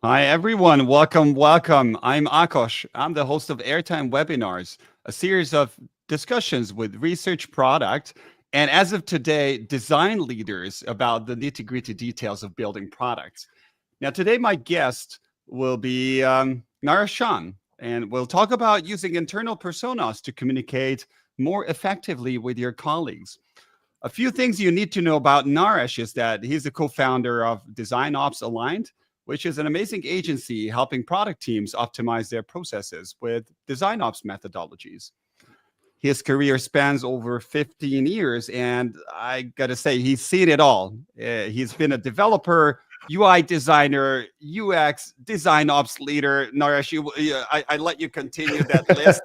Hi, everyone. Welcome. I'm Akosh. I'm the host of Airtime Webinars, a series of discussions with research product and, as of today, design leaders about the nitty-gritty details of building products. Now, today, my guest will be Naresh Shan, and we'll talk about using internal personas to communicate more effectively with your colleagues. A few things you need to know about Naresh is that he's the co-founder of DesignOps Aligned, which is an amazing agency helping product teams optimize their processes with design ops methodologies. His career spans over 15 years, and I gotta say, he's seen it all. He's been a developer, UI designer, UX, design ops leader. Naresh, I let you continue that list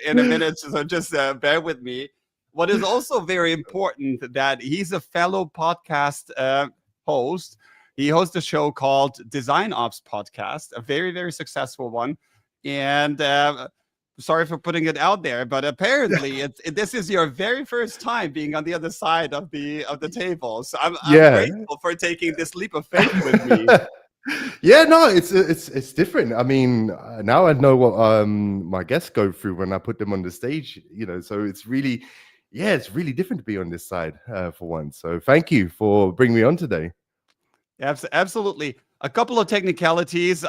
in a minute, so just bear with me. What is also very important that he's a fellow podcast host. He hosts a show called Design Ops Podcast, a very, very successful one. And sorry for putting it out there, but apparently this is your very first time being on the other side of the table. So I'm grateful for taking this leap of faith with me. Yeah, no, it's different. I mean, now I know what my guests go through when I put them on the stage. So it's really different to be on this side for once. So thank you for bringing me on today. Absolutely. A couple of technicalities.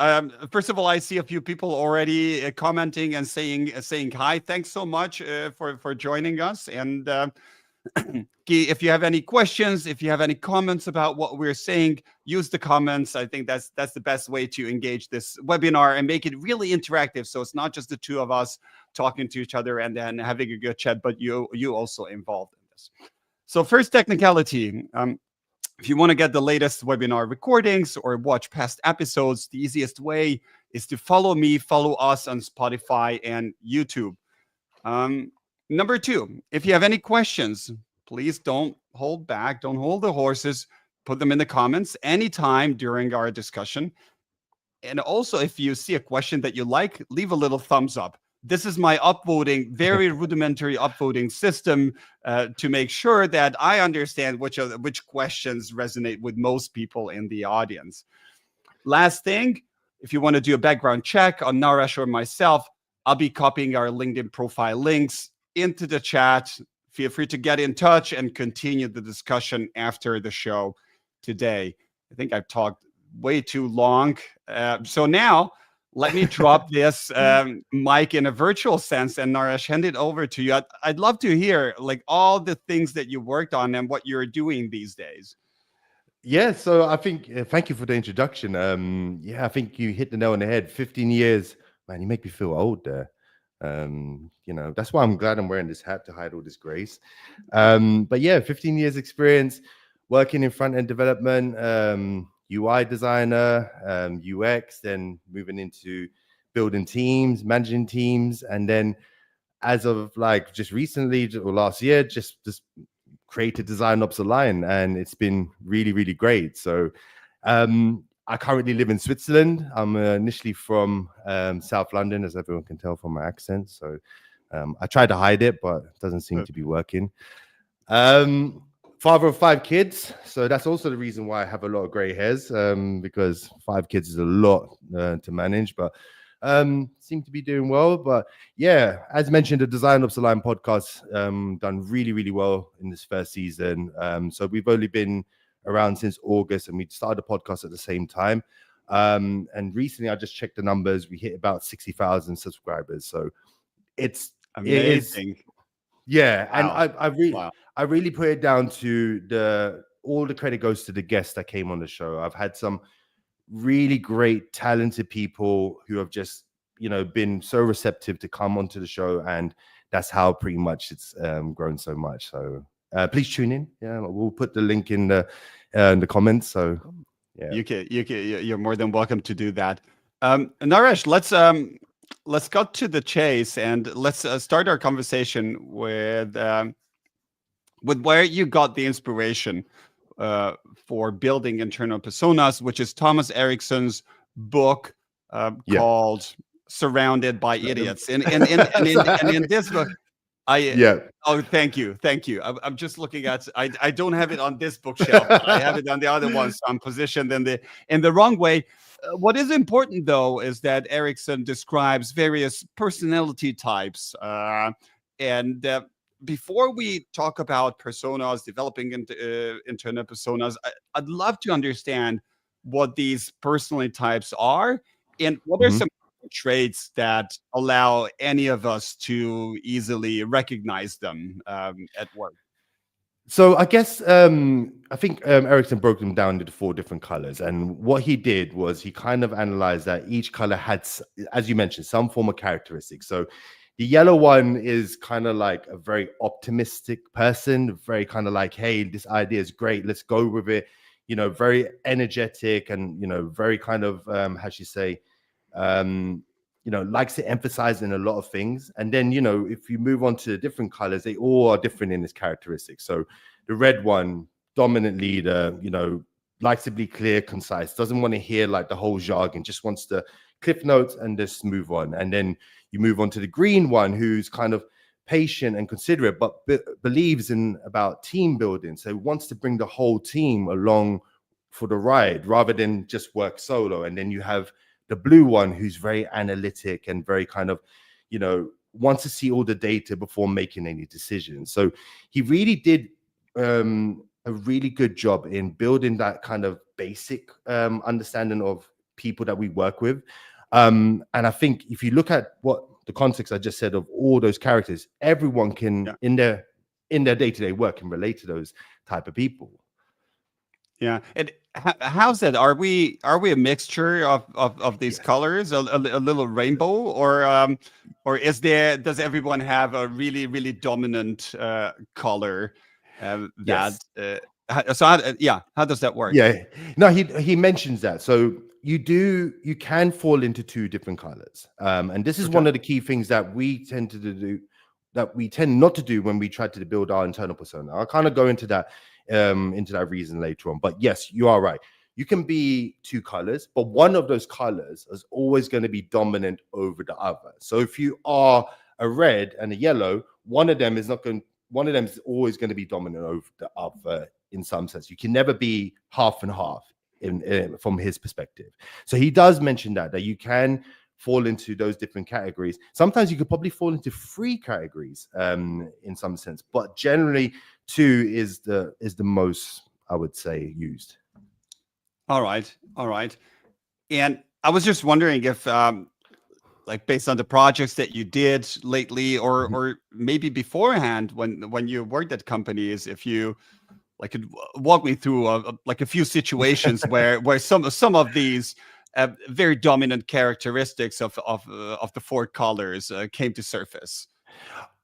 First of all, I see a few people already commenting and saying hi. Thanks so much for joining us. And if you have any questions, if you have any comments about what we're saying, use the comments. I think that's the best way to engage this webinar and make it really interactive. So it's not just the two of us talking to each other and then having a good chat, but you also involved in this. So first technicality. If you want to get the latest webinar recordings or watch past episodes, the easiest way is to follow us on Spotify and YouTube. Number two, if you have any questions, please don't hold back. Don't hold the horses. Put them in the comments anytime during our discussion. And also, if you see a question that you like, leave a little thumbs up. This is my upvoting, very rudimentary upvoting system to make sure that I understand which questions resonate with most people in the audience. Last thing, if you want to do a background check on Naresh or myself, I'll be copying our LinkedIn profile links into the chat. Feel free to get in touch and continue the discussion after the show today. I think I've talked way too long. So now, let me drop this mic in a virtual sense, and Naresh, hand it over to you. I'd love to hear like all the things that you worked on and what you're doing these days. Yeah, so I think thank you for the introduction. I think you hit the nail on the head. 15 years, man, you make me feel old there. That's why I'm glad I'm wearing this hat to hide all this grace. But yeah, 15 years experience working in front-end development. UI designer, UX, then moving into building teams, managing teams, and then as of like just recently or last year, just created DesignOps Aligned, and it's been really, really great. So I currently live in Switzerland. I'm initially from South London, as everyone can tell from my accent. So I tried to hide it, but it doesn't seem to be working. Father of 5 kids, so that's also the reason why I have a lot of gray hairs, because 5 kids is a lot to manage, but seem to be doing well. But yeah, as mentioned, the DesignOps Aligned podcast done really, really well in this first season. So we've only been around since August, and we started the podcast at the same time. And recently, I just checked the numbers. We hit about 60,000 subscribers, so it's amazing. Yeah, wow. And I really put it down to all the credit goes to the guests that came on the show. I've had some really great, talented people who have just, been so receptive to come onto the show, and that's how pretty much it's grown so much. So please tune in. Yeah, we'll put the link in the comments. So yeah, you're more than welcome to do that. Naresh, let's cut to the chase and let's start our conversation with where you got the inspiration for building internal personas, which is Thomas Erikson's book called "Surrounded by Idiots." And in this book, oh, thank you. I'm just looking at. I don't have it on this bookshelf. I have it on the other one, so I'm positioned in the wrong way. What is important, though, is that Erikson describes various personality types. And before we talk about personas, developing internal personas, I'd love to understand what these personality types are and what are Mhm. some traits that allow any of us to easily recognize them at work. So I guess I think Ericsson broke them down into four different colors, and what he did was he kind of analyzed that each color had, as you mentioned, some form of characteristics. So the yellow one is kind of like a very optimistic person, very kind of like, hey, this idea is great, let's go with it. Very energetic and very kind of how should you say, um, likes to emphasize in a lot of things. And then, if you move on to the different colors, they all are different in its characteristics. So the red one, dominant leader, likes to be clear, concise, doesn't want to hear like the whole jargon, just wants to cliff notes and just move on. And then you move on to the green one, who's kind of patient and considerate, but believes in about team building. So wants to bring the whole team along for the ride rather than just work solo. And then you have the blue one, who's very analytic and very kind of, wants to see all the data before making any decisions. So he really did a really good job in building that kind of basic understanding of people that we work with. And I think if you look at what the context I just said of all those characters, everyone can in their day-to-day work can relate to those type of people. Yeah, and how's that? Are we a mixture of these colors, a little rainbow, or does everyone have a really dominant color? Yes. How does that work? Yeah. No, he mentions that. So you can fall into two different colors. And this is Okay. one of the key things that we tend to do, that we tend not to do when we try to build our internal persona. I'll kind of go into that reason later on. But yes, you are right. You can be two colors, but one of those colors is always going to be dominant over the other. So if you are a red and a yellow, one of them is always going to be dominant over the other in some sense. You can never be half and half from his perspective. So he does mention that you can fall into those different categories. Sometimes you could probably fall into three categories in some sense, but generally two is the most, I would say, used. All right. And I was just wondering if, like, based on the projects that you did lately, or maybe beforehand when you worked at companies, if you like could walk me through like a few situations where some of these very dominant characteristics of the four colors came to surface.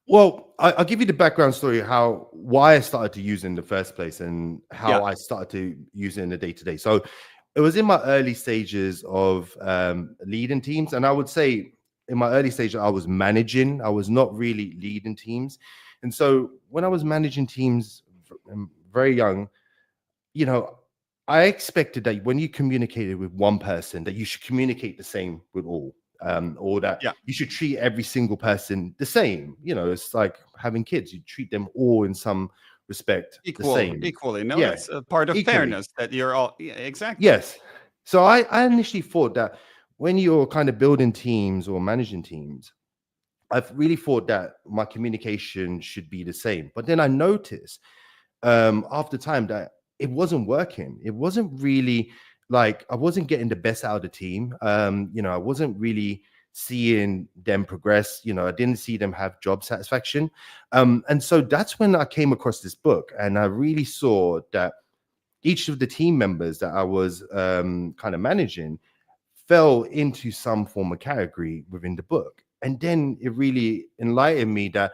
Well, I'll give you the background story why I started to use it in the first place and Yeah. how I started to use it in the day-to-day. So it was in my early stages of leading teams. And I would say in my early stage, I was managing. I was not really leading teams. And so when I was managing teams very young, I expected that when you communicated with one person, that you should communicate the same with all. Or that Yeah. you should treat every single person the same. It's like having kids; you treat them all in some respect the same. Equally. No, Yeah, that's a part of equally. fairness that you're all, yeah, exactly. Yes. So I initially thought that when you're kind of building teams or managing teams, I've really thought that my communication should be the same. But then I noticed after time that it wasn't working. It wasn't really like I wasn't getting the best out of the team. I wasn't really seeing them progress. I didn't see them have job satisfaction. And so that's when I came across this book, and I really saw that each of the team members that I was kind of managing fell into some form of category within the book. And then it really enlightened me that,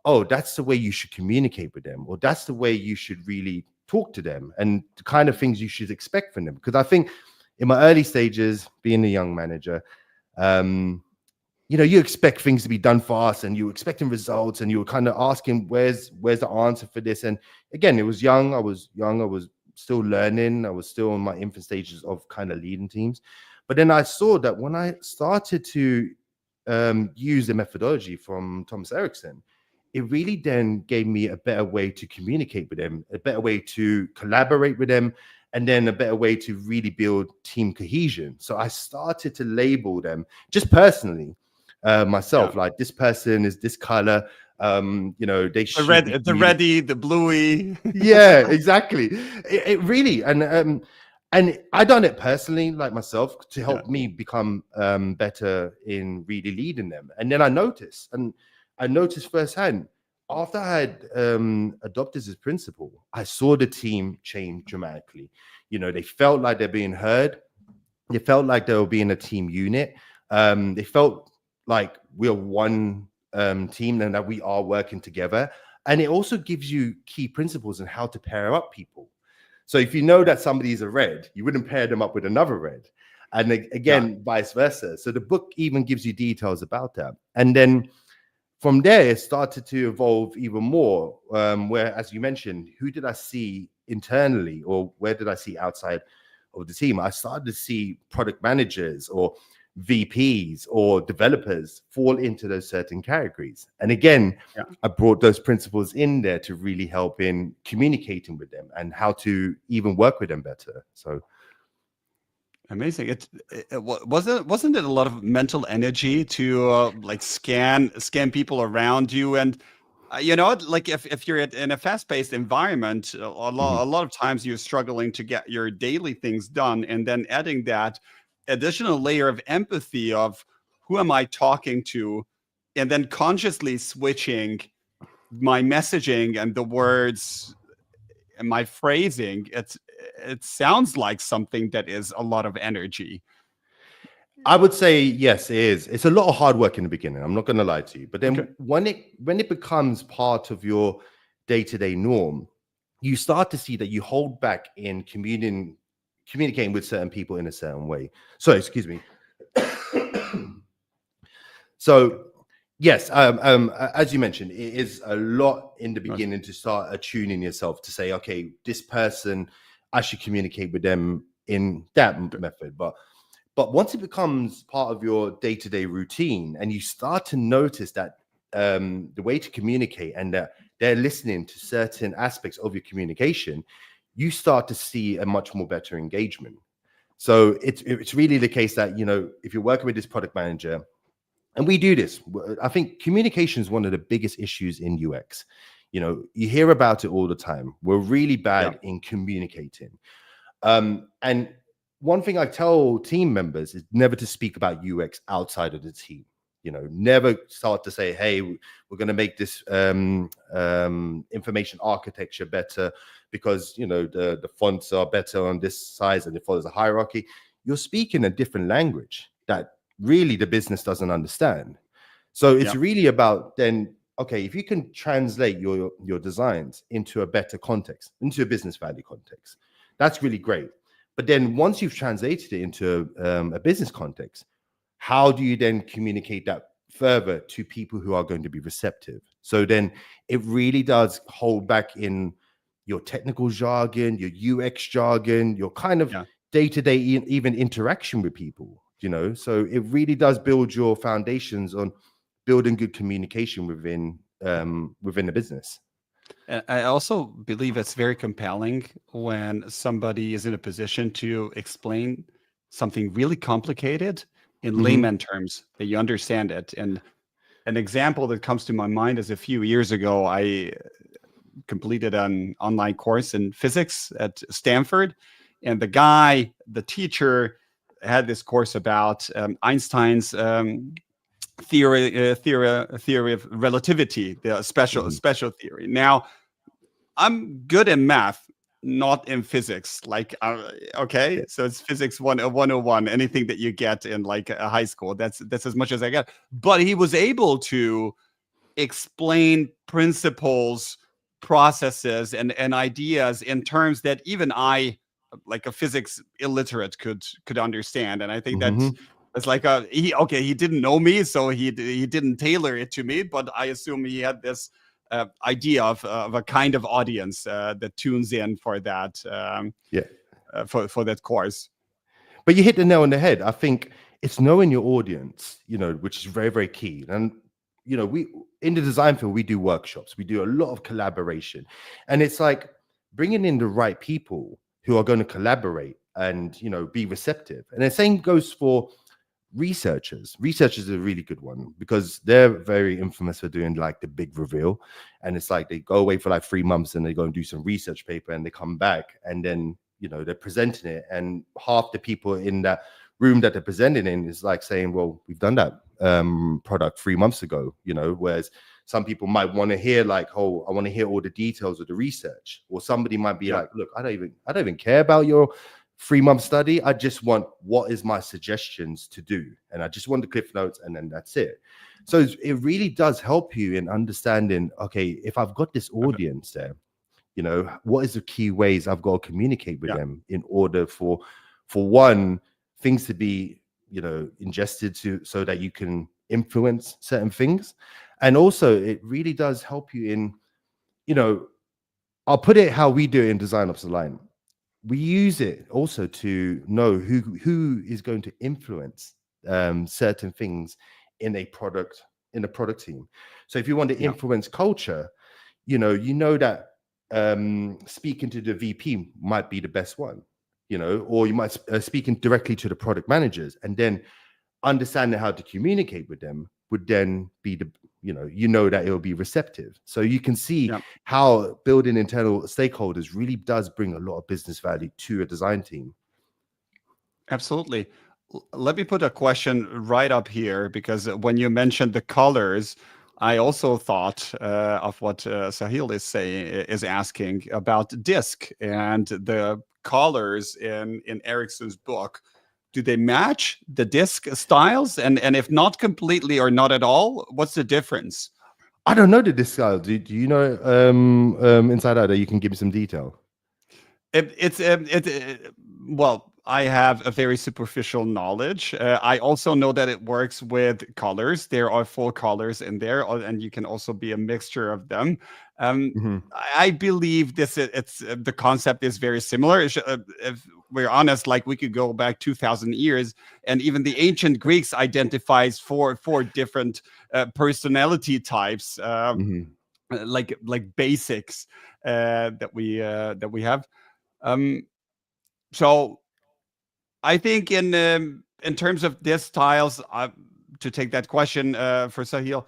oh, that's the way you should communicate with them, or that's the way you should really talk to them, and the kind of things you should expect from them. Because I think in my early stages, being a young manager, you expect things to be done fast, and you're expecting results, and you were kind of asking, where's the answer for this? And again, it was young. I was still learning. I was still in my infant stages of kind of leading teams. But then I saw that when I started to use the methodology from Thomas Erikson, it really then gave me a better way to communicate with them, a better way to collaborate with them, and then a better way to really build team cohesion. So I started to label them just personally myself, like this person is this color, they should be The ready, the bluey. yeah, exactly. It really, and I done it personally, like myself, to help me become better in really leading them. And then I noticed firsthand after I had adopted this principle, I saw the team change dramatically. They felt like they're being heard. They felt like they were being a team unit. They felt like we're one team and that we are working together. And it also gives you key principles on how to pair up people. So if you know that somebody is a red, you wouldn't pair them up with another red. And again, vice versa. So the book even gives you details about that. And then from there, it started to evolve even more, where, as you mentioned, who did I see internally or where did I see outside of the team? I started to see product managers or VPs or developers fall into those certain categories. And again, I brought those principles in there to really help in communicating with them and how to even work with them better. So amazing. It wasn't it a lot of mental energy to like scan people around you, and like if you're in a fast-paced environment, a lot of times you're struggling to get your daily things done, and then adding that additional layer of empathy of who am I talking to, and then consciously switching my messaging and the words and my phrasing, it sounds like something that is a lot of energy. I would say yes, it is. It's a lot of hard work in the beginning. I'm not going to lie to you, but then when it becomes part of your day-to-day norm, you start to see that you hold back in communicating with certain people in a certain way. So, excuse me. So, yes, as you mentioned, it is a lot in the beginning to start attuning yourself to say, okay, this person, I should communicate with them in that method. But once it becomes part of your day-to-day routine and you start to notice that the way to communicate and that they're listening to certain aspects of your communication, you start to see a much more better engagement. So it's really the case that, if you're working with this product manager, and we do this, I think communication is one of the biggest issues in UX. You hear about it all the time. We're really bad in communicating. And one thing I tell team members is never to speak about UX outside of the team. Never start to say, hey, we're going to make this information architecture better because, the fonts are better on this size and it follows a hierarchy. You're speaking a different language that really the business doesn't understand. So it's really about then, okay, if you can translate your designs into a better context, into a business value context, that's really great. But then once you've translated it into a business context, how do you then communicate that further to people who are going to be receptive? So then it really does hold back in your technical jargon, your UX jargon, your kind of day-to-day even interaction with people, So it really does build your foundations on building good communication within the business. I also believe it's very compelling when somebody is in a position to explain something really complicated in layman terms that you understand it. And an example that comes to my mind is a few years ago, I completed an online course in physics at Stanford. And the teacher had this course about Einstein's theory of relativity, the special theory. Now, I'm good in math, not in physics. Like, so it's physics 101. Anything that you get in like a high school, that's as much as I get. But he was able to explain principles, processes, and ideas in terms that even I, like a physics illiterate, could understand. And I think that's like he didn't know me, so he didn't tailor it to me, but I assume he had this idea of a kind of audience that tunes in for that for that course. But you hit the nail on the head. I think it's knowing your audience, which is very, very key. And we in the design field, we do workshops, we do a lot of collaboration, and it's like bringing in the right people who are going to collaborate and, you know, be receptive. And the same goes for researchers. Researchers are a really good one because they're very infamous for doing like the big reveal. And it's like they go away for like 3 months and they go and do some research paper and they come back and then, you know, they're presenting it. And half the people in that room that they're presenting in is like saying, well, we've done that product 3 months ago, you know, whereas some people might want to hear like, oh, I want to hear all the details of the research. Or somebody might be like, look, I don't even care about your 3-month study. I just want what is my suggestions to do. And I just want the cliff notes and then that's it. So it really does help you in understanding, okay, if I've got this audience there, you know, what is the key ways I've got to communicate with them in order for one, things to be, you know, ingested so that you can influence certain things. And also it really does help you in, you know, I'll put it how we do it in DesignOps Aligned. We use it also to know who is going to influence certain things in a product team. So if you want to influence culture, you know that speaking to the VP might be the best one, you know, or you might speaking directly to the product managers, and then understanding how to communicate with them would then be the, you know that it will be receptive. So you can see how building internal stakeholders really does bring a lot of business value to a design team. Absolutely. Let me put a question right up here, because when you mentioned the colors, I also thought of what Sahil is asking about DISC and the colors in Erikson's book. Do they match the DISC styles? And if not completely or not at all, what's the difference? I don't know the DISC style. Do you know inside out that you can give me some detail? Well, I have a very superficial knowledge. I also know that it works with colors. There are 4 colors in there, and you can also be a mixture of them. I believe the concept is very similar. If we're honest, like we could go back 2,000 years, and even the ancient Greeks identifies 4 different personality types, like basics that we have. So I think in terms of DISC styles, to take that question for Sahil,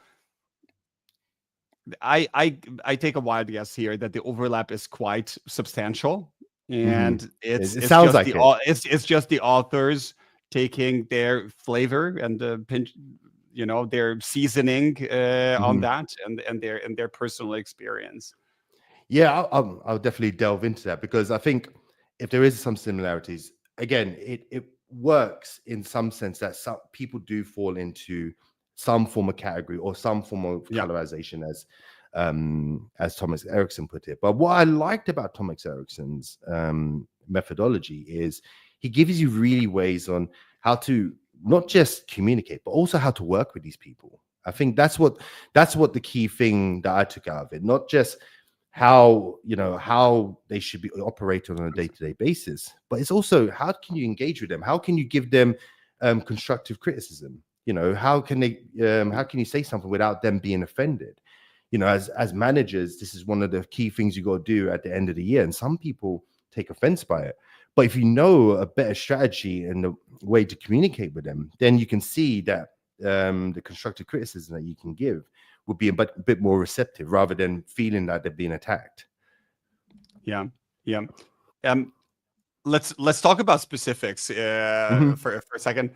I take a wild guess here that the overlap is quite substantial, and it's just the authors taking their flavor and pinch, their seasoning on that and their personal experience. Yeah, I'll definitely delve into that, because I think if there is some similarities, again, it works in some sense that some people do fall into some form of category or some form of colorization, as Thomas Erikson put it. But what I liked about Thomas Erikson's methodology is he gives you really ways on how to not just communicate, but also how to work with these people. I think that's what the key thing that I took out of it, not just how they should be operating on a day-to-day basis, but it's also how can you engage with them? How can you give them constructive criticism? How can you say something without them being offended? As managers, this is one of the key things you got to do at the end of the year. And some people take offense by it. But if you know a better strategy and a way to communicate with them, then you can see that the constructive criticism that you can give would be a bit more receptive, rather than feeling that they're being attacked. Yeah. Let's talk about specifics for a second.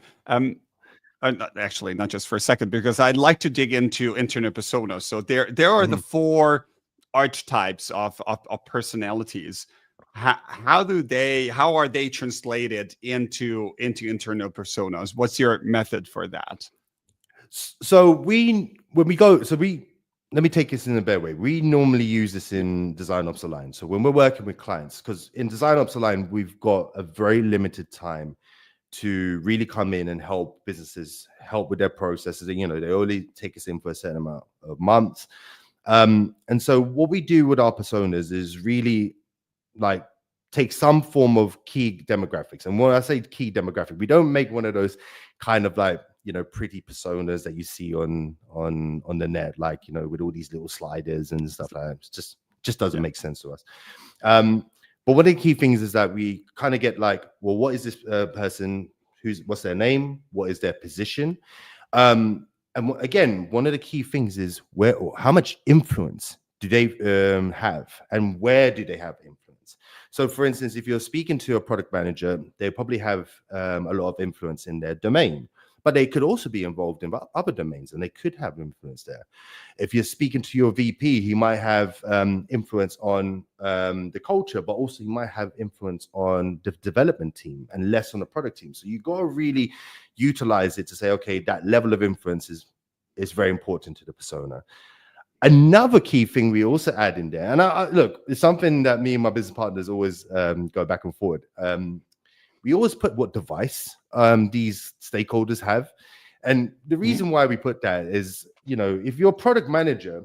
Actually, not just for a second, because I'd like to dig into internal personas. So there are the 4 archetypes of personalities. How are they translated into internal personas? What's your method for that? So let me take this in a better way. We normally use this in DesignOps Aligned. So when we're working with clients, because in DesignOps Aligned, we've got a very limited time to really come in and help businesses help with their processes. They only take us in for a certain amount of months. And so what we do with our personas is really like take some form of key demographics. And when I say key demographic, we don't make one of those kind of like, pretty personas that you see on the net, like, with all these little sliders and stuff like that. It just doesn't make sense to us. But one of the key things is that we kind of get like, well, what is this person? What's their name? What is their position? And again, one of the key things is how much influence do they have, and where do they have influence? So, for instance, if you're speaking to a product manager, they probably have a lot of influence in their domain, but they could also be involved in other domains, and they could have influence there. If you're speaking to your VP, he might have influence on the culture, but also he might have influence on the development team and less on the product team. So you got to really utilize it to say, okay, that level of influence is very important to the persona. Another key thing we also add in there, and I look, it's something that me and my business partners always go back and forward. We always put what device these stakeholders have. And the reason why we put that is, if your product manager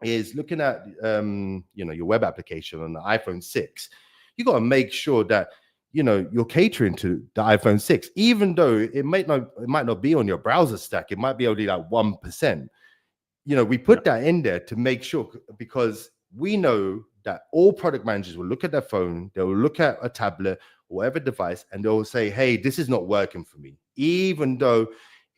is looking at, your web application on the iPhone 6, you got to make sure that, you're catering to the iPhone 6, even though it might not be on your browser stack. It might be only like 1%. We put that in there to make sure, because we know that all product managers will look at their phone, they will look at a tablet, or whatever device, and they'll say, hey, this is not working for me, even though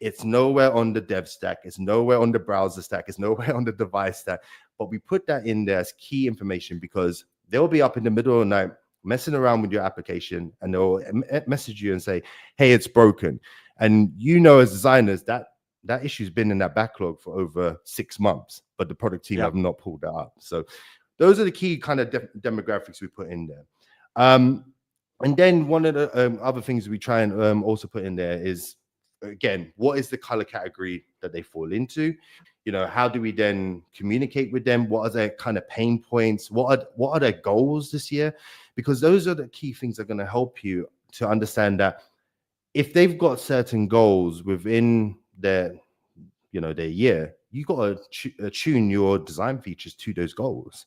it's nowhere on the dev stack, it's nowhere on the browser stack, it's nowhere on the device stack. But we put that in there as key information, because they'll be up in the middle of the night messing around with your application, and they'll message you and say, hey, it's broken. And as designers, that issue's been in that backlog for over 6 months, but the product team have not pulled that up. So those are the key kind of demographics we put in there. And then one of the other things we try and also put in there is, again, what is the color category that they fall into? How do we then communicate with them? What are their kind of pain points? What are their goals this year? Because those are the key things that are going to help you to understand that if they've got certain goals within their year, you got to tune your design features to those goals.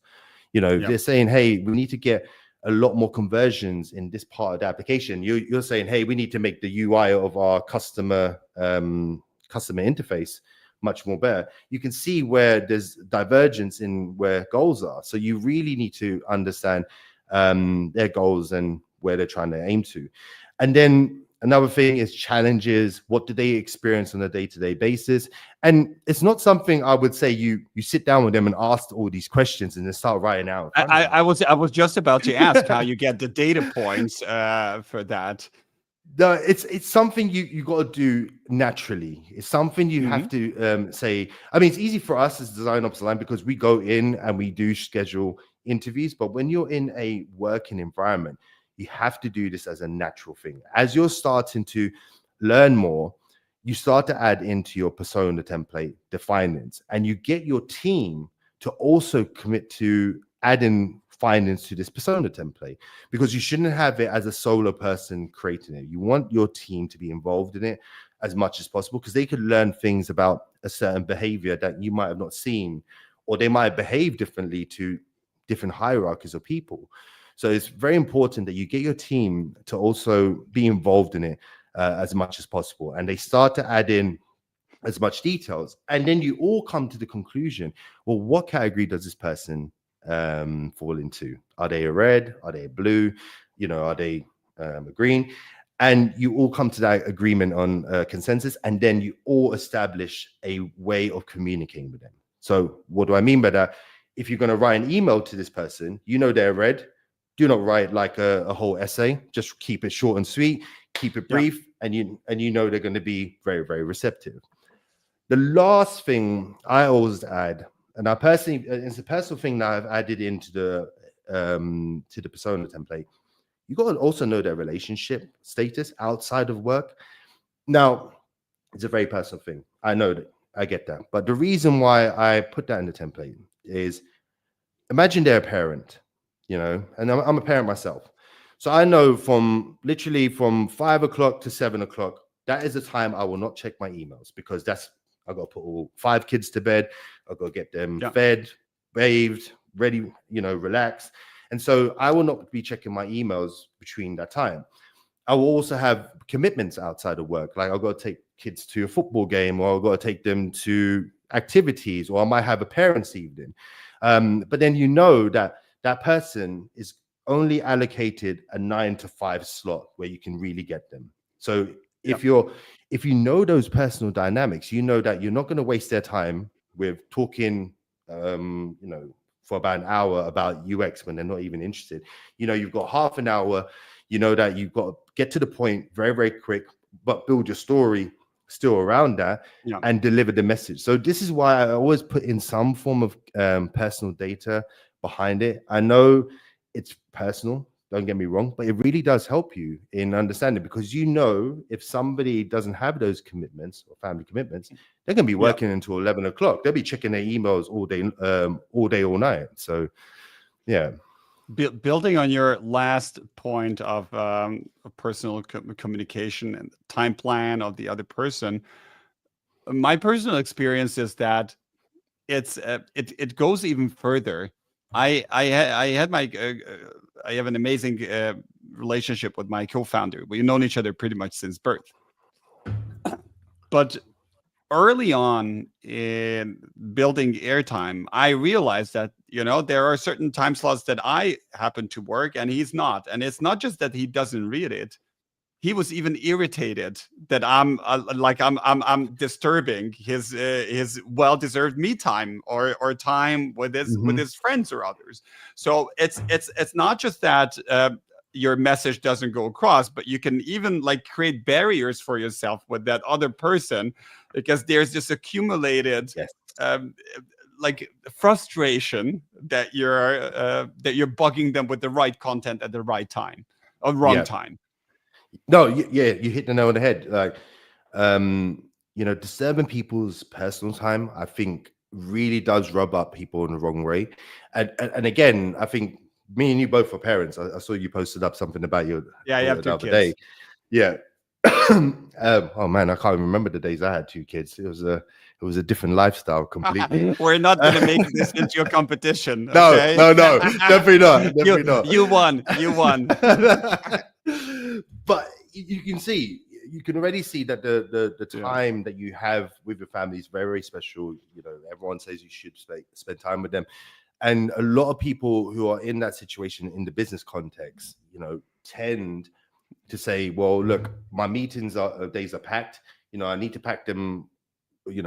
If they're saying, hey, we need to get a lot more conversions in this part of the application, you're saying, hey, we need to make the UI of our customer interface much more better. You can see where there's divergence in where goals are. So you really need to understand their goals and where they're trying to aim to. And then another thing is challenges. What do they experience on a day-to-day basis? And it's not something I would say you sit down with them and ask all these questions and then start writing out. I was just about to ask how you get the data points for that. No, it's something you got to do naturally. It's something you have to say. I mean, it's easy for us as DesignOps Aligned because we go in and we do schedule interviews. But when you're in a working environment, you have to do this as a natural thing. As you're starting to learn more, you start to add into your persona template the findings, and you get your team to also commit to adding findings to this persona template, because you shouldn't have it as a solo person creating it. You want your team to be involved in it as much as possible, because they could learn things about a certain behavior that you might have not seen, or they might behave differently to different hierarchies of people. So it's very important that you get your team to also be involved in it as much as possible. And they start to add in as much details. And then you all come to the conclusion, well, what category does this person fall into? Are they a red? Are they a blue? Are they a green? And you all come to that agreement on consensus. And then you all establish a way of communicating with them. So what do I mean by that? If you're going to write an email to this person, they're red. Do not write like a whole essay. Just keep it short and sweet, keep it brief, and they're going to be very, very receptive. The last thing I always add, and I personally, it's a personal thing that I've added into the persona template. You got to also know their relationship status outside of work. Now, it's a very personal thing. I know that. I get that. But the reason why I put that in the template is, imagine they're a parent. And I'm a parent myself. So I know from 5 o'clock to 7 o'clock, that is the time I will not check my emails, because I got to put all 5 kids to bed. I got to get them fed, bathed, ready, relaxed. And so I will not be checking my emails between that time. I will also have commitments outside of work. Like I've got to take kids to a football game, or I've got to take them to activities, or I might have a parents' evening. But then that person is only allocated a 9 to 5 slot where you can really get them. So if you know those personal dynamics, you know that you're not going to waste their time with talking, for about an hour about UX when they're not even interested. You've got half an hour. You know that you've got to get to the point very, very quick, but build your story still around that and deliver the message. So this is why I always put in some form of personal data behind it. I know it's personal, don't get me wrong, but it really does help you in understanding, because if somebody doesn't have those commitments or family commitments, they're going to be working until 11 o'clock. They'll be checking their emails all day, all night. So, yeah. Building on your last point of personal communication and time plan of the other person, my personal experience is that it goes even further. I have an amazing relationship with my co-founder. We've known each other pretty much since birth. But early on in building airtime, I realized that, there are certain time slots that I happen to work and he's not. And it's not just that he doesn't read it. He was even irritated that I'm disturbing his well-deserved me time or time with his friends or others. So it's not just that your message doesn't go across, but you can even create barriers for yourself with that other person, because there's this accumulated frustration that you're bugging them with the right content at the right time or wrong time. No, you hit the nail on the head. Disturbing people's personal time, I think, really does rub up people in the wrong way. And again, I think me and you both are parents. I saw you posted up something about your you have 2 kids. Day. Yeah. Oh man, I can't remember the days I had 2 kids. It was a different lifestyle completely. We're not going to make this into a competition. Okay? No, definitely not. You won. But you can already see that the time that you have with your family is very, very special. Everyone says you should spend time with them. And a lot of people who are in that situation in the business context, tend to say, well, look, my meetings days are packed. I need to pack them,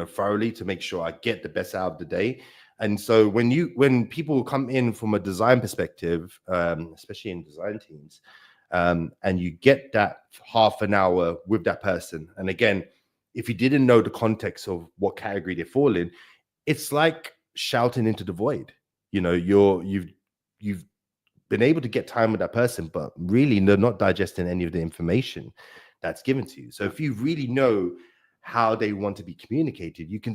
thoroughly to make sure I get the best out of the day. And so when people come in from a design perspective, especially in design teams, and you get that half an hour with that person, and again, if you didn't know the context of what category they fall in, it's like shouting into the void. You've been able to get time with that person, but really they're not digesting any of the information that's given to you. So if you really know how they want to be communicated, you can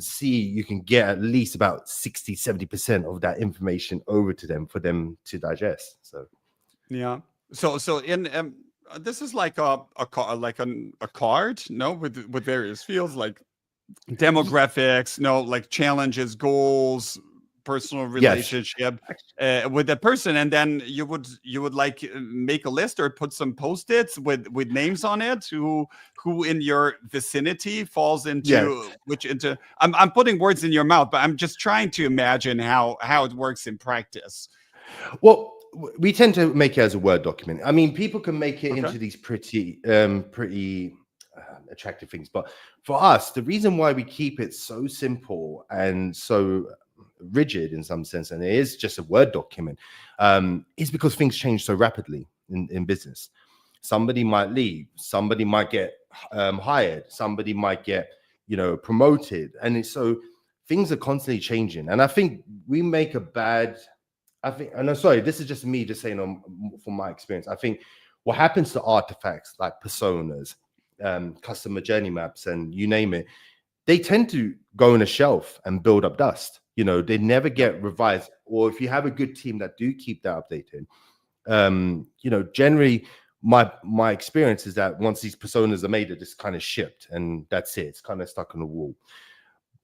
get at least about 60-70% of that information over to them for them to digest. So so in this is like a card, with various fields like demographics, challenges, goals, personal relationship with that person, and then you would make a list or put some post-its with names on it who in your vicinity falls into I'm putting words in your mouth, but I'm just trying to imagine how it works in practice. Well, we tend to make it as a Word document. I mean, people can make it into these pretty attractive things, but for us, the reason why we keep it so simple and so rigid in some sense, and it is just a Word document, is because things change so rapidly in business. Somebody might leave, somebody might get hired, somebody might get promoted, and so things are constantly changing. And I think we make a bad, and I'm sorry, this is just me just saying from my experience, I think what happens to artifacts like personas, customer journey maps, and you name it, they tend to go on a shelf and build up dust. They never get revised. Or if you have a good team that do keep that updated, generally my experience is that once these personas are made, they're just kind of shipped and that's it. It's kind of stuck on the wall.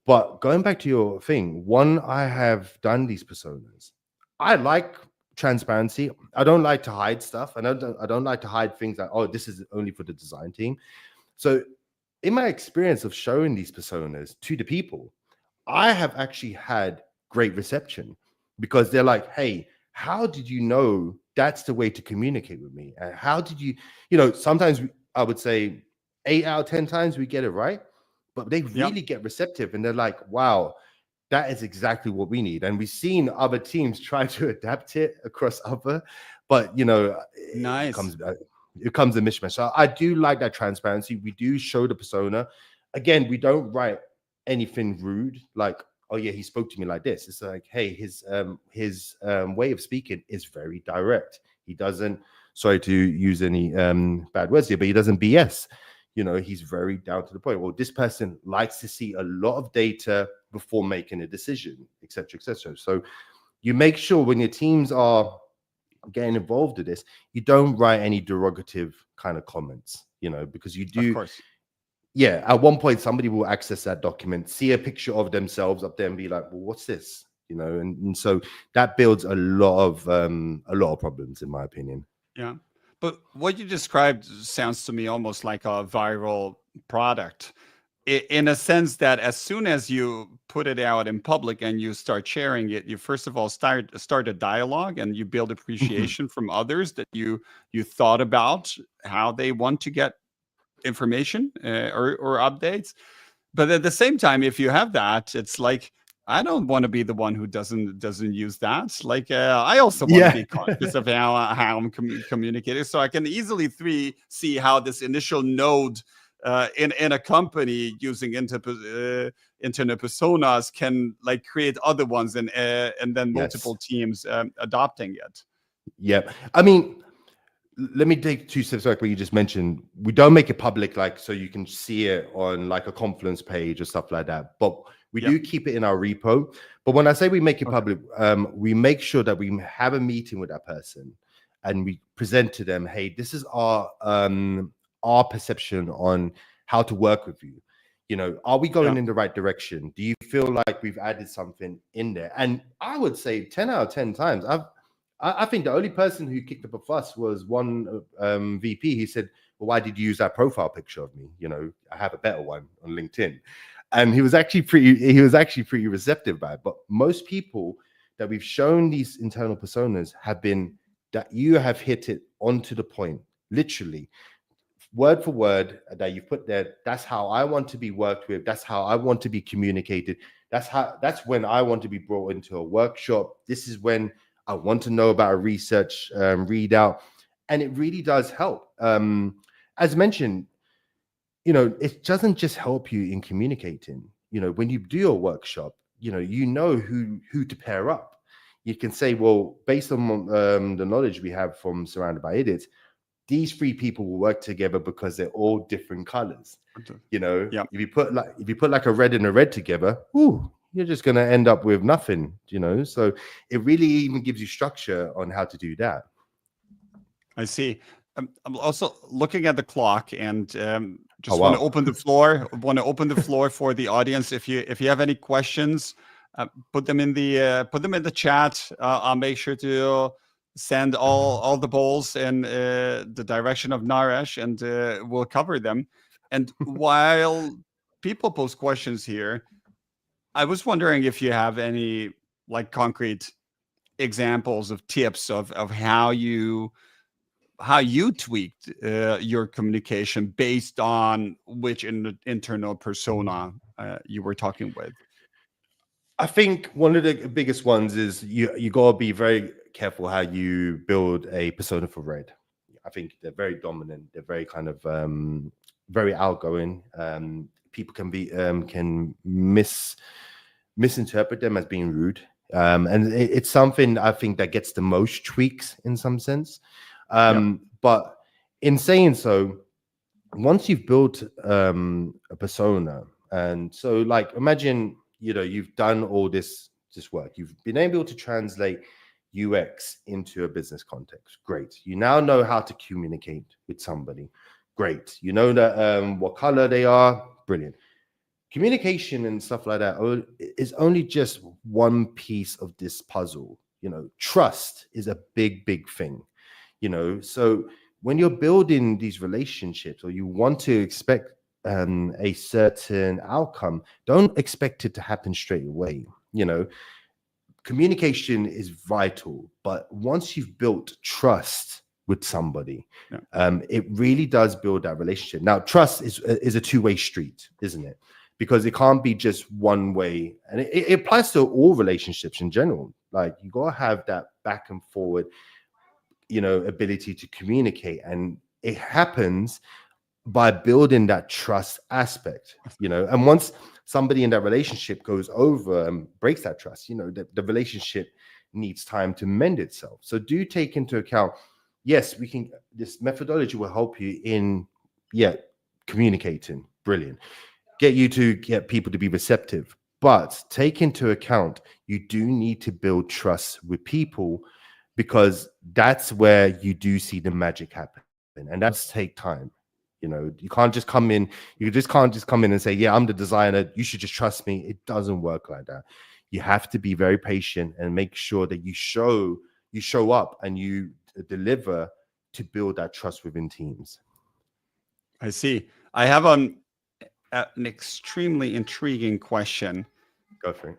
But going back to your thing, I have done these personas. I like transparency. I don't like to hide stuff. And I don't like to hide things like, oh, this is only for the design team. So in my experience of showing these personas to the people, I have actually had great reception, because they're like, hey, how did you know that's the way to communicate with me. And how did you, sometimes I would say 8 out of 10 times we get it right, but they Yeah. really get receptive and they're like, wow, that is exactly what we need. And we've seen other teams try to adapt it across other, but Nice. it becomes a mishmash. So I do like that transparency. We do show the persona. Again, we don't write anything rude, like, oh yeah, he spoke to me like this. It's like, hey, his way of speaking is very direct. He doesn't, sorry to use any bad words here, but he doesn't BS. He's very down to the point. Well, this person likes to see a lot of data before making a decision, etc., etc. So you make sure when your teams are getting involved in this, you don't write any derogative kind of comments, because you do. Of course. Yeah, at one point somebody will access that document, see a picture of themselves up there and be like, well, what's this? And so that builds a lot of problems, in my opinion. Yeah. But what you described sounds to me almost like a viral product, in a sense that as soon as you put it out in public and you start sharing it, you first of all start a dialogue and you build appreciation from others that you thought about how they want to get information or updates. But at the same time, if you have that, it's like, I don't want to be the one who doesn't use that. Like, I also want to be conscious of how I'm communicating, so I can easily see how this initial node in a company using internet personas can like create other ones and then multiple teams adopting it. Yeah, I mean, let me take 2 steps back. Where you just mentioned we don't make it public, like so you can see it on like a Confluence page or stuff like that, but we do keep it in our repo. But when I say we make it public, we make sure that we have a meeting with that person and we present to them, hey, this is our perception on how to work with you. Are we going in the right direction? Do you feel like we've added something in there? And I would say 10 out of 10 times I think the only person who kicked up a fuss was one VP. He said, well, why did you use that profile picture of me? I have a better one on LinkedIn. And he was actually pretty receptive by it. But most people that we've shown these internal personas have been that you have hit it onto the point, literally, word for word, that you put there. That's how I want to be worked with. That's how I want to be communicated. That's when I want to be brought into a workshop. This is when I want to know about a research readout. And it really does help. As mentioned, it doesn't just help you in communicating. When you do a workshop, who to pair up. You can say, well, based on the knowledge we have from Surrounded by Idiots, these 3 people will work together because they're all different colors. If you put like a red and a red together, you're just going to end up with nothing, so it really even gives you structure on how to do that. I see. I'm also looking at the clock and just want to open the floor for the audience. If you have any questions, put them in the chat. I'll make sure to send all the balls in the direction of Naresh, and we'll cover them. And while people post questions here, I was wondering if you have any like concrete examples of tips of how you tweaked your communication based on which internal persona you were talking with. I think one of the biggest ones is you got to be very careful how you build a persona for Red. I think they're very dominant. They're very kind of very outgoing. People can misinterpret them as being rude. And it's something I think that gets the most tweaks in some sense. But in saying so, once you've built a persona, and so like imagine you've done all this work, you've been able to translate UX into a business context. Great. You now know how to communicate with somebody. Great. You know that what color they are. Brilliant. Communication and stuff like that is only just one piece of this puzzle. Trust is a big thing. So when you're building these relationships or you want to expect a certain outcome, don't expect it to happen straight away. communication is vital, but once you've built trust with somebody, it really does build that relationship. Now, trust is a two-way street, isn't it? Because it can't be just one way, and it applies to all relationships in general. Like, you gotta have that back and forward, ability to communicate, and it happens by building that trust aspect, and once somebody in that relationship goes over and breaks that trust, the relationship needs time to mend itself. So do take into account, yes, this methodology will help you in communicating, brilliant, get people to be receptive, but take into account, you do need to build trust with people, because that's where you do see the magic happen, and that's take time. You can't just come in. You just can't just come in and say, "Yeah, I'm the designer. You should just trust me." It doesn't work like that. You have to be very patient and make sure that you show up and you deliver to build that trust within teams. I see. I have an extremely intriguing question. Go for it.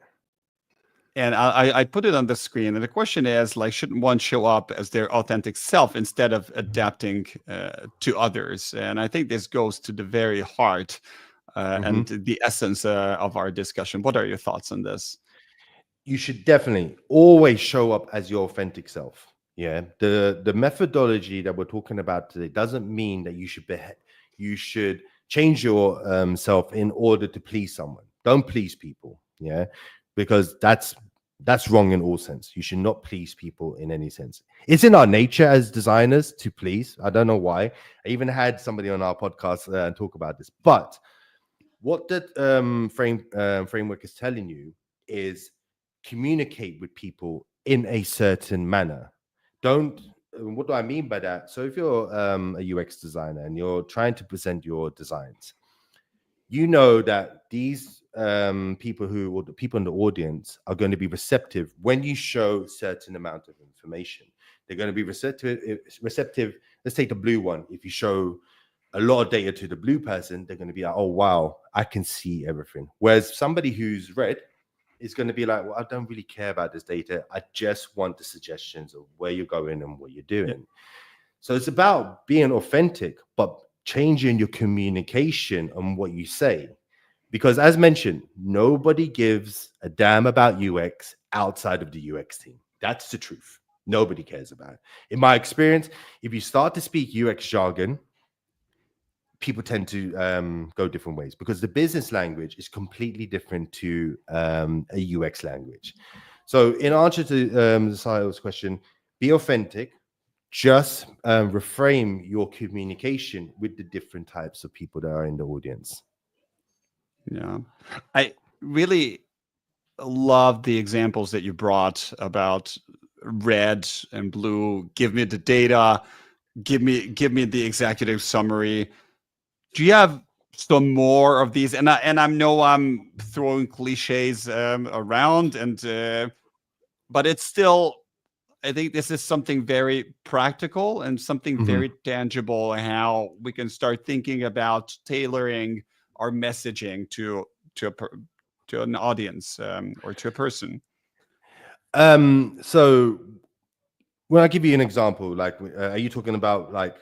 And I put it on the screen. And the question is, like, shouldn't one show up as their authentic self instead of adapting to others? And I think this goes to the very heart and the essence of our discussion. What are your thoughts on this? You should definitely always show up as your authentic self. Yeah. The methodology that we're talking about today doesn't mean that you should change your self in order to please someone. Don't please people. Yeah. Because that's wrong in all sense. You should not please people in any sense. It's in our nature as designers to please. I don't know why. I even had somebody on our podcast talk about this. But what that framework is telling you is communicate with people in a certain manner. What do I mean by that? So if you're a UX designer and you're trying to present your designs, you know that these people in the audience are going to be receptive when you show a certain amount of information. They're going to be receptive. Let's take the blue one. If you show a lot of data to the blue person, they're going to be like, "Oh, wow, I can see everything." Whereas somebody who's red is going to be like, "Well, I don't really care about this data. I just want the suggestions of where you're going and what you're doing." Yeah. So it's about being authentic, but changing your communication and what you say. Because as mentioned, nobody gives a damn about UX outside of the UX team. That's the truth. Nobody cares about it. In my experience, if you start to speak UX jargon, people tend to go different ways, because the business language is completely different to a UX language. So in answer to the sales question, be authentic. Just reframe your communication with the different types of people that are in the audience. Yeah, I really love the examples that you brought about red and blue. Give me the data. Give me the executive summary. Do you have some more of these? And I know I'm throwing cliches around, but it's still, I think this is something very practical and something very tangible, how we can start thinking about tailoring our messaging to an audience or to a person. So when I give you an example, like, are you talking about like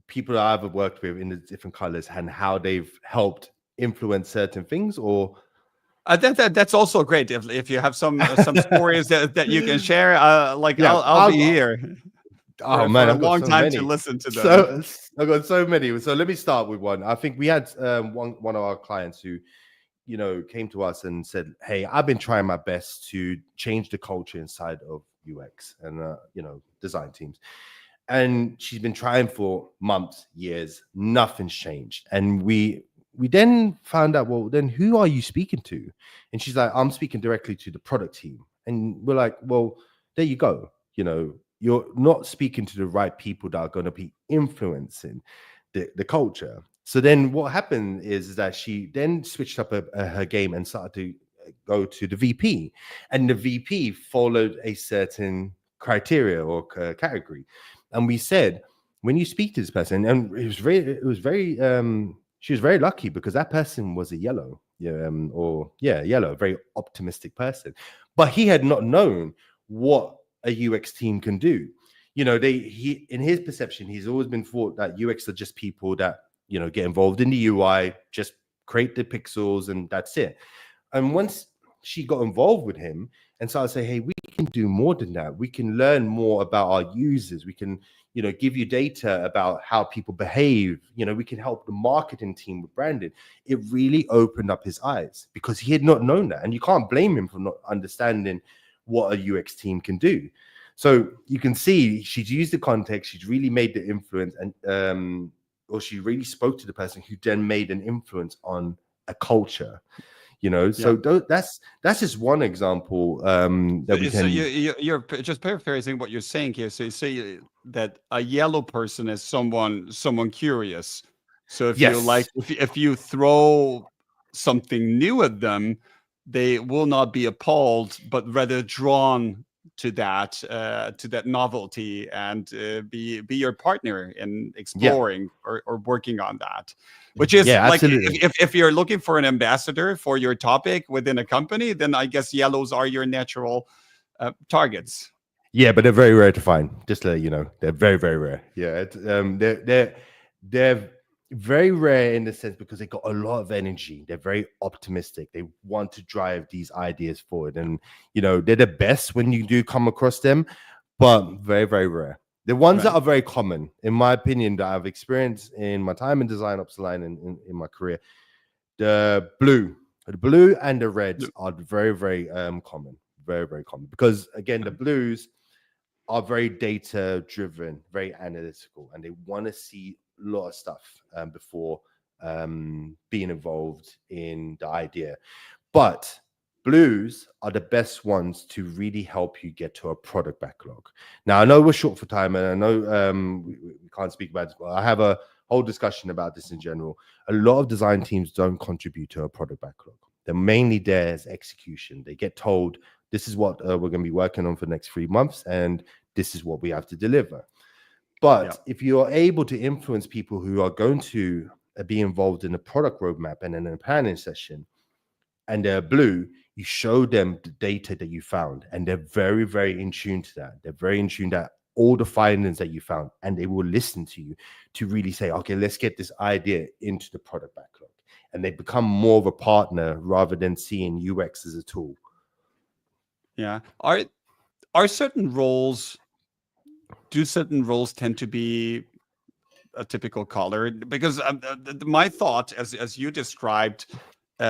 people that I've worked with in the different colors and how they've helped influence certain things, or? That's also great if you have some stories that you can share. I'll be here. Oh man, for a long time to listen to them. So I've got so many. So let me start with one. I think we had one of our clients who, came to us and said, "Hey, I've been trying my best to change the culture inside of UX and design teams, and she's been trying for months, years, nothing's changed." And we then found out, well, then who are you speaking to? And she's like, "I'm speaking directly to the product team." And we're like, well, there you go. You're not speaking to the right people that are going to be influencing the culture. So then what happened is that she then switched up her game and started to go to the VP. And the VP followed a certain criteria or category. And we said, when you speak to this person, and she was very lucky because that person was a yellow. yellow, a very optimistic person. But he had not known what a UX team can do. He in his perception, he's always been thought that UX are just people that get involved in the UI, just create the pixels, and that's it. And once she got involved with him and started saying, hey, we can do more than that. We can learn more about our users. We can, give you data about how people behave. We can help the marketing team with branding. It really opened up his eyes because he had not known that. And you can't blame him for not understanding what a UX team can do. So you can see she's used the context. She's really made the influence, and or she really spoke to the person who then made an influence on a culture. So that's just one example that we So can. you're just paraphrasing what you're saying here. So you say that a yellow person is someone curious. So if you like, Yes. if you throw something new at them, they will not be appalled, but rather drawn to that novelty, and be your partner in exploring or working on that. Which is Yeah, like, absolutely. if you're looking for an ambassador for your topic within a company, then I guess yellows are your natural targets. Yeah, but they're very rare to find. Just to let you know, they're very, very rare. Yeah, they're very rare in the sense because they got a lot of energy. They're very optimistic. They want to drive these ideas forward, and they're the best when you do come across them, but very, very rare. The ones that are very common, in my opinion, that I've experienced in my time in DesignOps Aligned in my career, the blue and the reds are very, very common. Very, very common. Because again, the blues are very data driven, very analytical, and they want to see a lot of stuff before being involved in the idea. But blues are the best ones to really help you get to a product backlog. Now, I know we're short for time, and I know we can't speak about this, but I have a whole discussion about this in general. A lot of design teams don't contribute to a product backlog. They're mainly there as execution. They get told, this is what we're going to be working on for the next 3 months, and this is what we have to deliver. But if you are able to influence people who are going to be involved in a product roadmap and in a planning session, and they're blue, you show them the data that you found, and they're very, very in tune to that. They're very in tune that all the findings that you found, and they will listen to you to really say, okay, let's get this idea into the product backlog. And they become more of a partner rather than seeing UX as a tool. Yeah. Are certain roles, do certain roles tend to be a typical color? Because my thought, as you described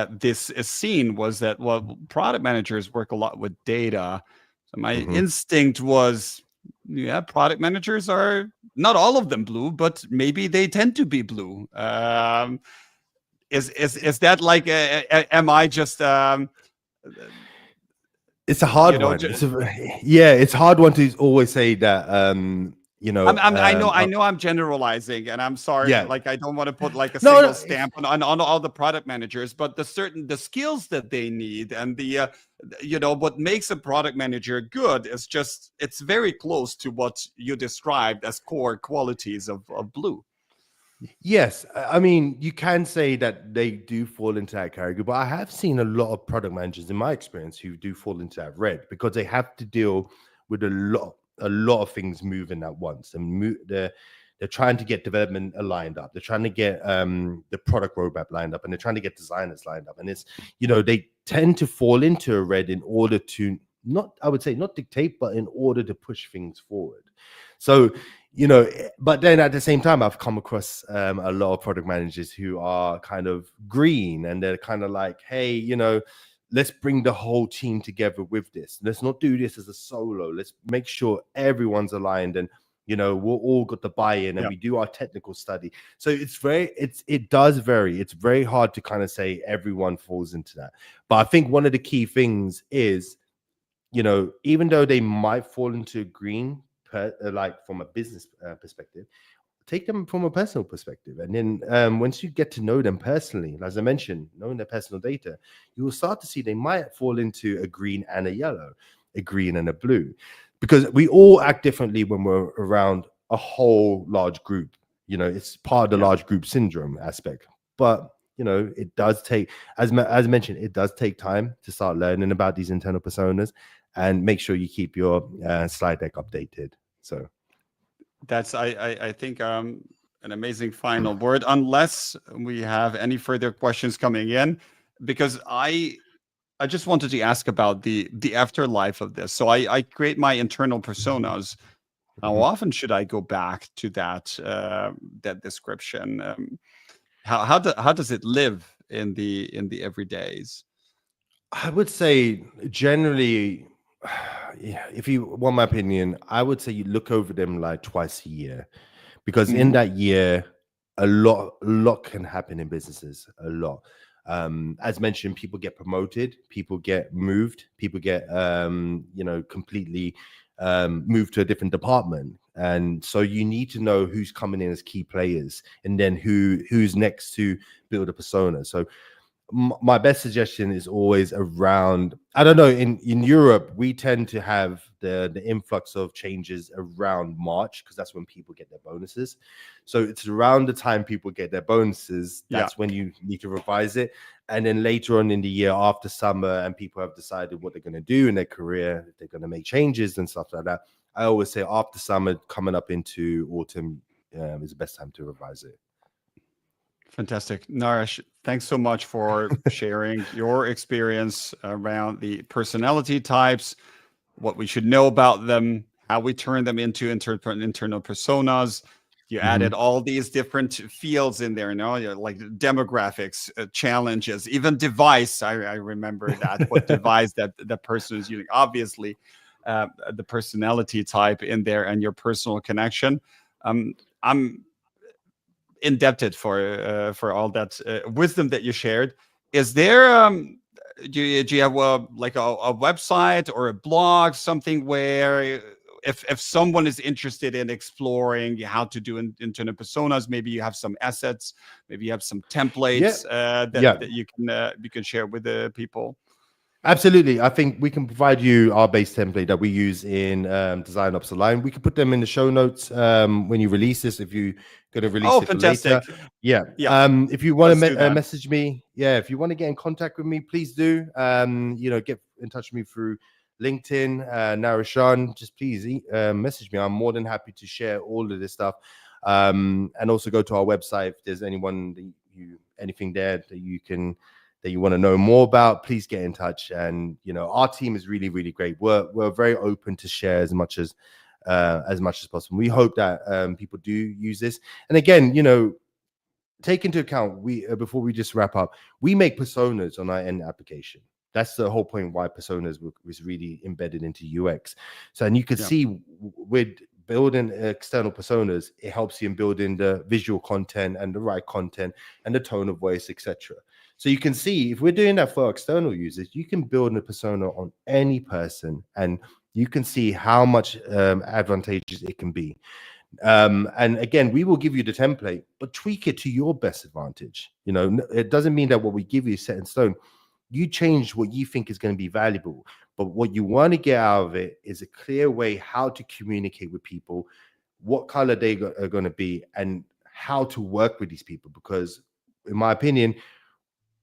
this scene, was that, well, product managers work a lot with data. So my instinct was, product managers are not all of them blue, but maybe they tend to be blue. Is that like, am I just it's a hard one. It's a hard one to always say that. I know I'm generalizing, and I'm sorry. Yeah. Like, I don't want to put like a single stamp on all the product managers, but the skills that they need, and the what makes a product manager good is just, it's very close to what you described as core qualities of blue. Yes, I mean, you can say that they do fall into that category, but I have seen a lot of product managers in my experience who do fall into that red, because they have to deal with a lot of things moving at once, and they're trying to get development lined up, they're trying to get the product roadmap lined up, and they're trying to get designers lined up, and it's they tend to fall into a red in order to not dictate, but in order to push things forward. So but then at the same time, I've come across a lot of product managers who are kind of green, and they're kind of like, hey, let's bring the whole team together with this. Let's not do this as a solo. Let's make sure everyone's aligned, and we're all got the buy-in, and we do our technical study. So it does vary. It's very hard to kind of say everyone falls into that. But I think one of the key things is, even though they might fall into green, like from a business perspective, take them from a personal perspective, and then once you get to know them personally, as I mentioned, knowing their personal data, you will start to see they might fall into a green and a yellow, a green and a blue, because we all act differently when we're around a whole large group. It's part of the large group syndrome aspect. But it does take, as mentioned, it does take time to start learning about these internal personas, and make sure you keep your slide deck updated. So That's I think an amazing final word, unless we have any further questions coming in, because I just wanted to ask about the afterlife of this. So I create my internal personas. How often should I go back to that description? How does it live in the everydays? I would say generally, yeah, if you want my opinion, I would say you look over them like twice a year, because in Mhm. that year, a lot can happen in businesses. A lot. As mentioned, people get promoted, people get moved, people get completely moved to a different department, and so you need to know who's coming in as key players, and then who's next to build a persona. So my best suggestion is always around, I don't know, in Europe we tend to have the influx of changes around March, because that's when people get their bonuses. So it's around the time people get their bonuses, Yeah, that's when you need to revise it. And then later on in the year, after summer, and people have decided what they're going to do in their career, if they're going to make changes and stuff like that, I always say after summer coming up into autumn is the best time to revise it. fantastic. Naresh, thanks so much for sharing your experience around the personality types, what we should know about them, how we turn them into internal personas. You added Mhm. all these different fields in there, like demographics, challenges, even device. I remember that, what device that the person is using. Obviously, the personality type in there and your personal connection. I'm indebted for all that wisdom that you shared. Is there do you have like a website or a blog, something where if someone is interested in exploring how to do internal personas, maybe you have some assets, maybe you have some Yeah, templates yeah. that you can share with the people? Absolutely. I think we can provide you our base template that we use in DesignOps Aligned. We can put them in the show notes when you release this, if you're going to release Oh, it for later. fantastic. Yeah. Yeah, If you want let's to do that. message me, yeah, if you want to get in contact with me, please do. Get in touch with me through LinkedIn, Naresh Shan. Just please message me. I'm more than happy to share all of this stuff. And also go to our website if there's anything there that you want to know more about, please get in touch. And our team is really, really great. We're very open to share as much as possible. We hope that people do use this. And again, take into account, we before we just wrap up, we make personas on our end application. That's the whole point why personas was really embedded into UX. So, and you can Yeah. see with building external personas, it helps you in building the visual content and the right content and the tone of voice, etc. So you can see if we're doing that for external users, you can build a persona on any person, and you can see how much advantageous it can be. And again, we will give you the template, but tweak it to your best advantage. It doesn't mean that what we give you is set in stone. You change what you think is going to be valuable, but what you want to get out of it is a clear way how to communicate with people, what color they are going to be, and how to work with these people. Because in my opinion,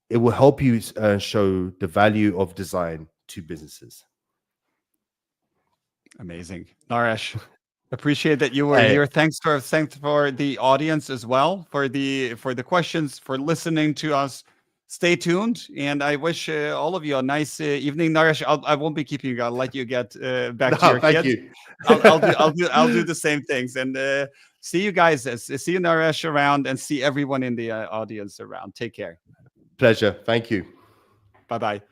it will help you show the value of design to businesses. Amazing. Naresh, appreciate that you were Hey, here. Thanks for the audience as well, for the questions, for listening to us. Stay tuned, and I wish all of you a nice evening. Naresh, I won't be keeping you. I'll let you get back to no, your thank kids. you. I'll do the same things, and see you guys. See you, Naresh, around, and see everyone in the audience around. Take care. Pleasure. Thank you. Bye bye.